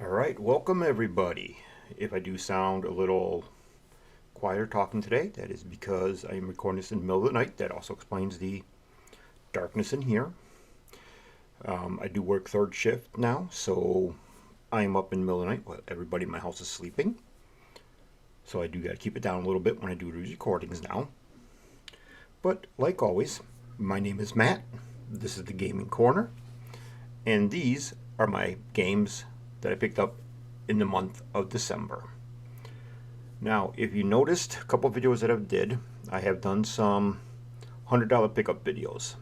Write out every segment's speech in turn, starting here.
Alright, welcome everybody. If I do sound a little quieter talking today, that is because I am recording this in the middle of the night. That also explains the darkness in here. I do work third shift now, so I am up in the middle of the night while everybody in my house is sleeping. So I do got to keep it down a little bit when I do these recordings now. But like always, my name is Matt. This is the Gaming Corner. And these are my games that I picked up in the month of December. Now, if you noticed a couple of videos that I have done some $100 pickup videos.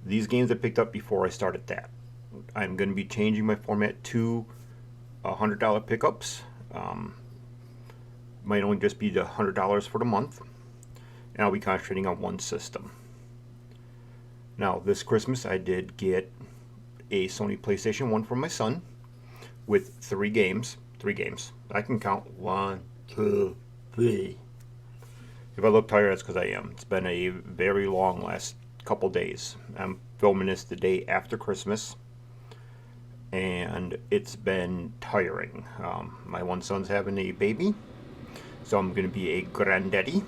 These games I picked up before I started that. I'm going to be changing my format to $100 pickups. Might only just be the $100 for the month, and I'll be concentrating on one system. Now, this Christmas I did get a Sony PlayStation 1 from my son with three games. I can count 1, 2, 3. If I look tired, that's because I am. It's been a very long last couple days. I'm filming this the day after Christmas, and it's been tiring. My one son's having a baby, so I'm going to be a granddaddy.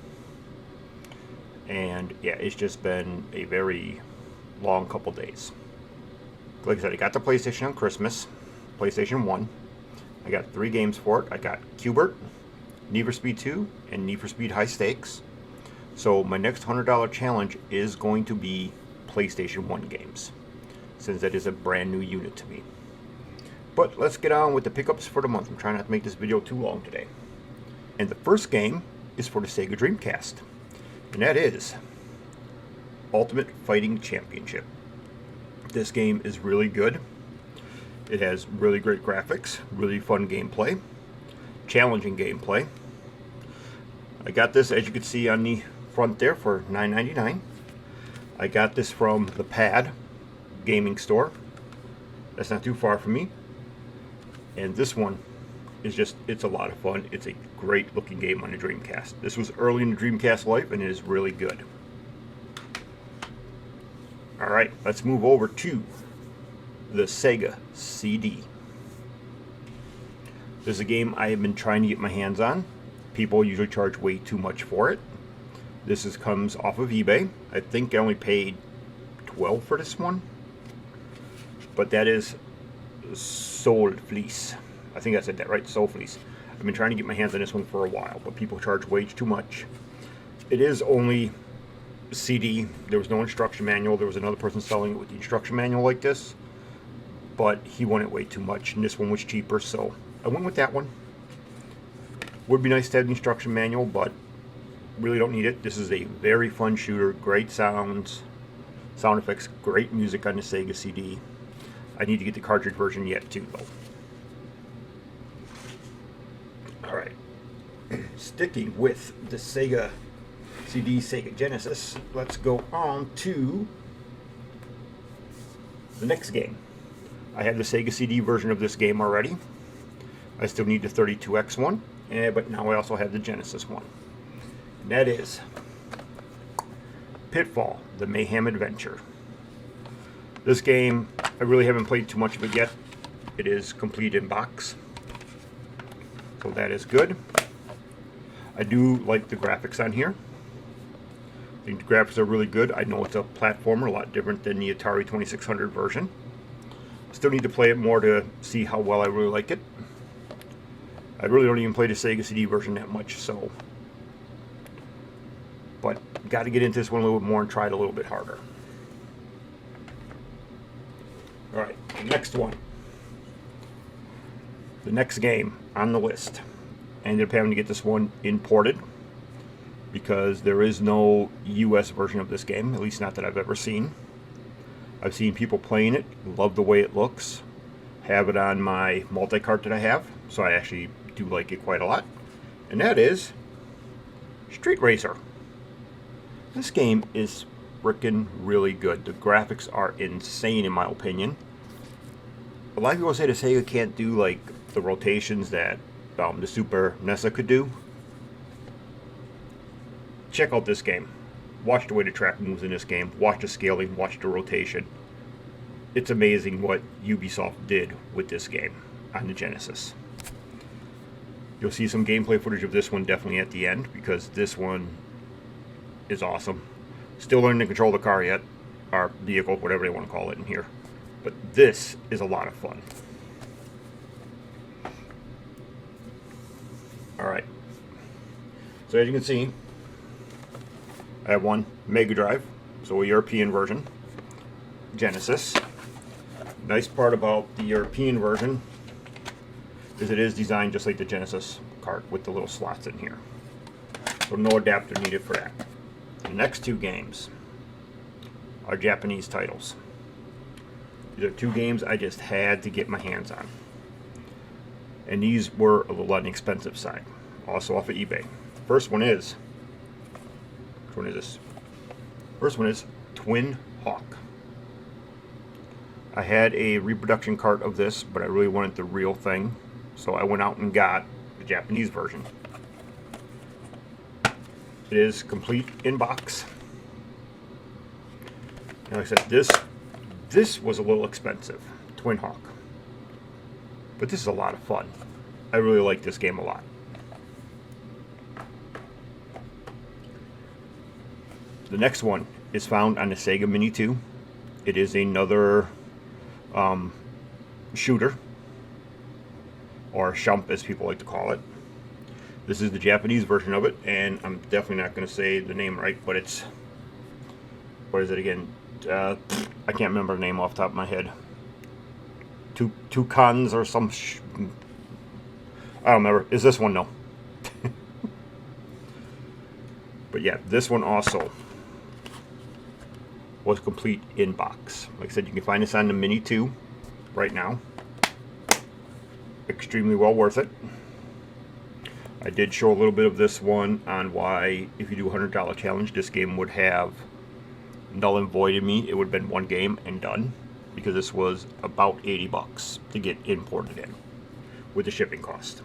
And yeah, it's just been a very long couple days. Like I said, I got the PlayStation on Christmas, PlayStation 1. I got 3 games for it. I got Q*bert, Need for Speed 2, and Need for Speed High Stakes. So my next $100 challenge is going to be PlayStation 1 games, since that is a brand new unit to me. But let's get on with the pickups for the month. I'm trying not to make this video too long today. And the first game is for the Sega Dreamcast, and that is Ultimate Fighting Championship. This game is really good. It has really great graphics, really fun gameplay, challenging gameplay. I got this, as you can see on the front there, for $9.99. I got this from the Pad gaming store. That's not too far from me. And this one is just, it's a lot of fun. It's a great looking game on the Dreamcast. This was early in the Dreamcast life, and it is really good. Alright, let's move over to the Sega CD. This is a game I have been trying to get my hands on. People usually charge way too much for it. This comes off of eBay. I think I only paid $12 for this one. But that is Soul Fleece. I think I said that right, Soul Fleece. I've been trying to get my hands on this one for a while, but people charge way too much. It is only CD. There was no instruction manual. There was another person selling it with the instruction manual like this, but he wanted way too much, and this one was cheaper, so I went with that one. Would be nice to have the instruction manual, but really don't need it. This is a very fun shooter, great sounds, sound effects, great music on the Sega CD. I need to get the cartridge version yet too, though. Alright, sticking with the Sega CD, Sega Genesis, let's go on to the next game. I have the Sega CD version of this game already. I still need the 32X one, but now I also have the Genesis one. And that is Pitfall: The Mayhem Adventure. This game, I really haven't played too much of it yet. It is complete in box, so that is good. I do like the graphics on here. I think the graphics are really good. I know it's a platformer, a lot different than the Atari 2600 version. Still need to play it more to see how well I really like it. I really don't even play the Sega CD version that much, so. But got to get into this one a little bit more and try it a little bit harder. Alright, next one. The next game on the list. I ended up having to get this one imported, because there is no US version of this game, at least not that I've ever seen. I've seen people playing it, love the way it looks, have it on my multi-cart that I have, so I actually do like it quite a lot. And that is Street Racer. This game is frickin' really good. The graphics are insane in my opinion. A lot of people say the Sega can't do like the rotations that the Super NES could do. Check out this game. Watch the way the track moves in this game. Watch the scaling. Watch the rotation. It's amazing what Ubisoft did with this game. on the Genesis. You'll see some gameplay footage of this one definitely at the end, because this one is awesome. Still learning to control the car yet, or vehicle, whatever they want to call it in here. But this is a lot of fun. Alright. So as you can see, I have one Mega Drive, so a European version. Genesis. Nice part about the European version is it is designed just like the Genesis cart with the little slots in here. So no adapter needed for that. The next two games are Japanese titles. These are two games I just had to get my hands on. And these were a little on the expensive side. Also off of eBay. First one is... Which one is this? First one is Twin Hawk. I had a reproduction cart of this, but I really wanted the real thing. So I went out and got the Japanese version. It is complete in box. And like I said, this was a little expensive, Twin Hawk. But this is a lot of fun. I really like this game a lot. The next one is found on the Sega Mini 2. It is another shooter, or shump as people like to call it. This is the Japanese version of it, and I'm definitely not going to say the name right, but it's... What is it again? I can't remember the name off the top of my head. Two cons or some... I don't remember. Is this one? No. But yeah, this one also was complete in box. Like I said, you can find this on the Mini 2 right now. Extremely well worth it. I did show a little bit of this one on why, if you do a $100 challenge, this game would have null and void in me. It would have been one game and done, because this was about 80 bucks to get imported in with the shipping cost.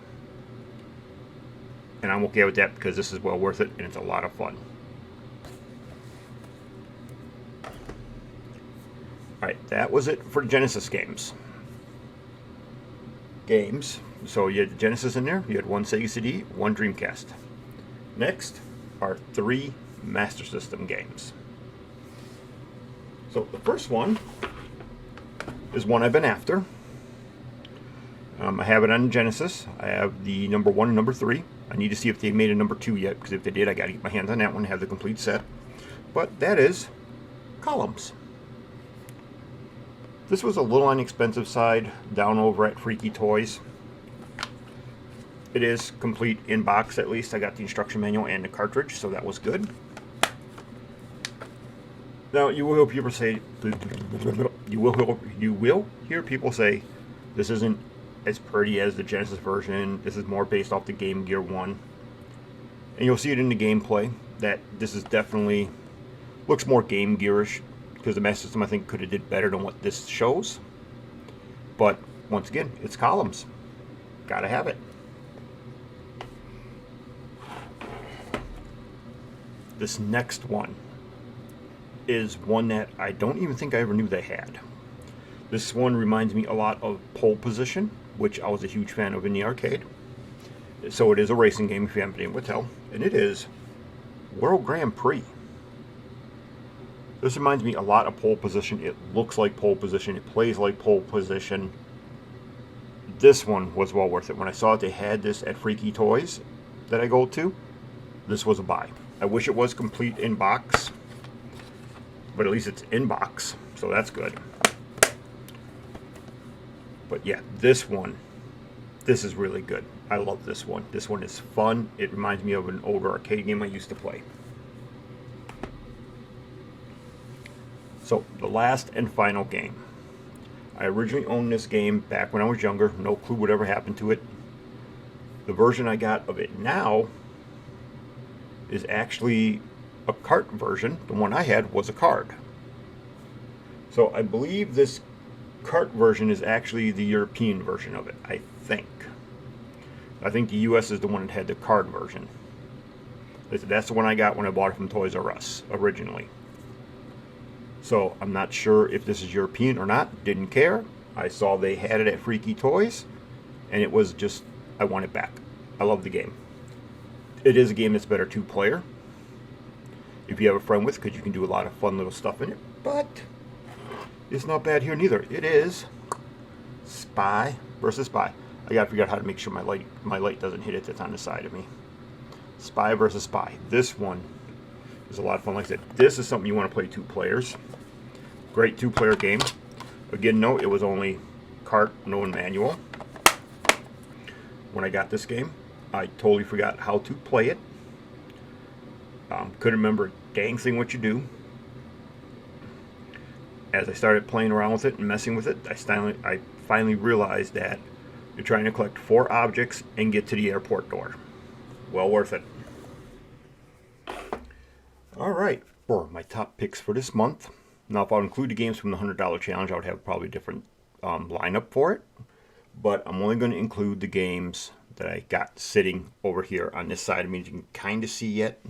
And I'm okay with that because this is well worth it and it's a lot of fun. Alright, that was it for the Genesis games. So you had the Genesis in there, you had one Sega CD, one Dreamcast. Next are 3 Master System games. So the first one is one I've been after. I have it on Genesis. I have the number 1 and number 3. I need to see if they made a number 2 yet, because if they did, I got to get my hands on that one and have the complete set. But that is Columns. This was a little on the expensive side, down over at Freaky Toys. It is complete in box, at least. I got the instruction manual and the cartridge, so that was good. Now, you will hear people say, this isn't as pretty as the Genesis version. This is more based off the Game Gear 1. And you'll see it in the gameplay that this is definitely looks more Game Gearish, because the Master System, I think, could have did better than what this shows. But once again, it's Columns. Gotta have it. This next one is one that I don't even think I ever knew they had. This one reminds me a lot of Pole Position, which I was a huge fan of in the arcade. So it is a racing game, if you haven't been able to tell. And it is World Grand Prix. This reminds me a lot of Pole Position. It looks like Pole Position. It plays like Pole Position. This one was well worth it. When I saw it, they had this at Freaky Toys that I go to. This was a buy. I wish it was complete in box, but at least it's in box, so that's good. But yeah, this is really good. I love this one. This one is fun. It reminds me of an older arcade game I used to play. So, the last and final game. I originally owned this game back when I was younger. No clue whatever happened to it. The version I got of it now is actually a cart version. The one I had was a card. So, I believe this cart version is actually the European version of it, I think. I think the US is the one that had the card version. That's the one I got when I bought it from Toys R Us originally. So I'm not sure if this is European or not. Didn't care. I saw they had it at Freaky Toys. and it was just, I want it back. I love the game. It is a game that's better 2-player if you have a friend with, because you can do a lot of fun little stuff in it. But it's not bad here neither. It is Spy versus Spy. I gotta figure out how to make sure my light doesn't hit it that's on the side of me. Spy versus Spy. This one is a lot of fun. Like I said, this is something you want to play 2 players. Great 2-player game. Again, no, it was only cart, no manual. When I got this game, I totally forgot how to play it. Couldn't remember dang thing what you do. As I started playing around with it and messing with it, I finally realized that you're trying to collect 4 objects and get to the airport door. Well worth it. Alright, for my top picks for this month. Now, if I'll include the games from the $100 challenge, I would have probably a different lineup for it. But I'm only going to include the games that I got sitting over here on this side of me. You can kind of see yet.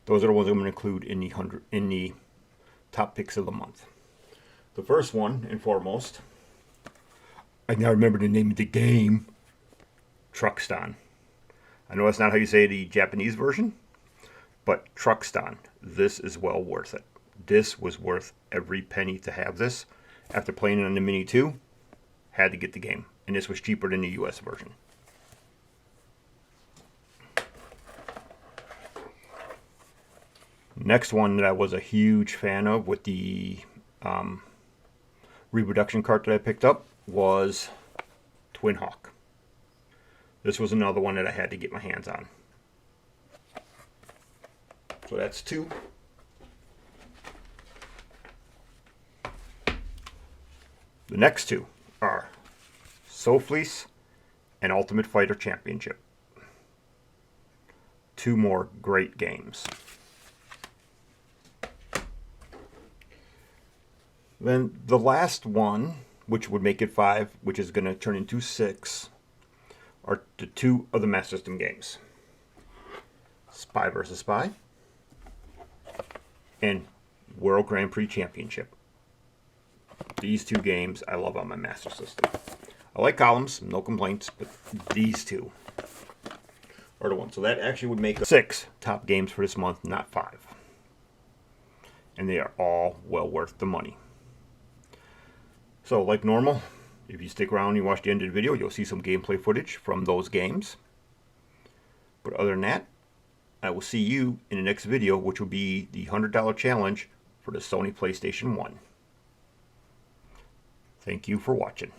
Those are the ones I'm going to include in the top picks of the month. The first one and foremost, I now remember the name of the game, Truckston. I know that's not how you say the Japanese version, but Truckston. This is well worth it. This was worth every penny to have this. After playing it on the Mini 2, had to get the game. And this was cheaper than the US version. Next one that I was a huge fan of with the reproduction cart that I picked up was Twin Hawk. This was another one that I had to get my hands on. So that's 2. The next 2 are Sofleece and Ultimate Fighter Championship. 2 more great games. Then the last one, which would make it 5, which is going to turn into 6, are the 2 of the Master System games. Spy vs. Spy and World Grand Prix Championship. These 2 games I love on my Master System. I like columns, no complaints, but these 2 are the ones. So that actually would make 6 top games for this month, not 5. And they are all well worth the money. So like normal, if you stick around and you watch the end of the video, you'll see some gameplay footage from those games. But other than that, I will see you in the next video, which will be the $100 challenge for the Sony PlayStation 1. Thank you for watching.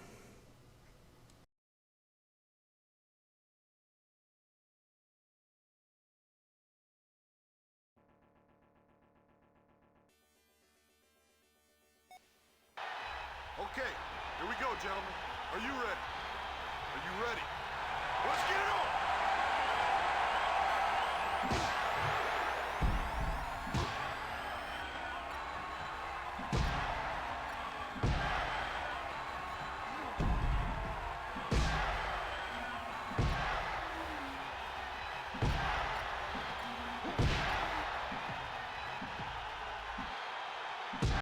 Okay, here we go, gentlemen. Are you ready? Are you ready? Let's get it on!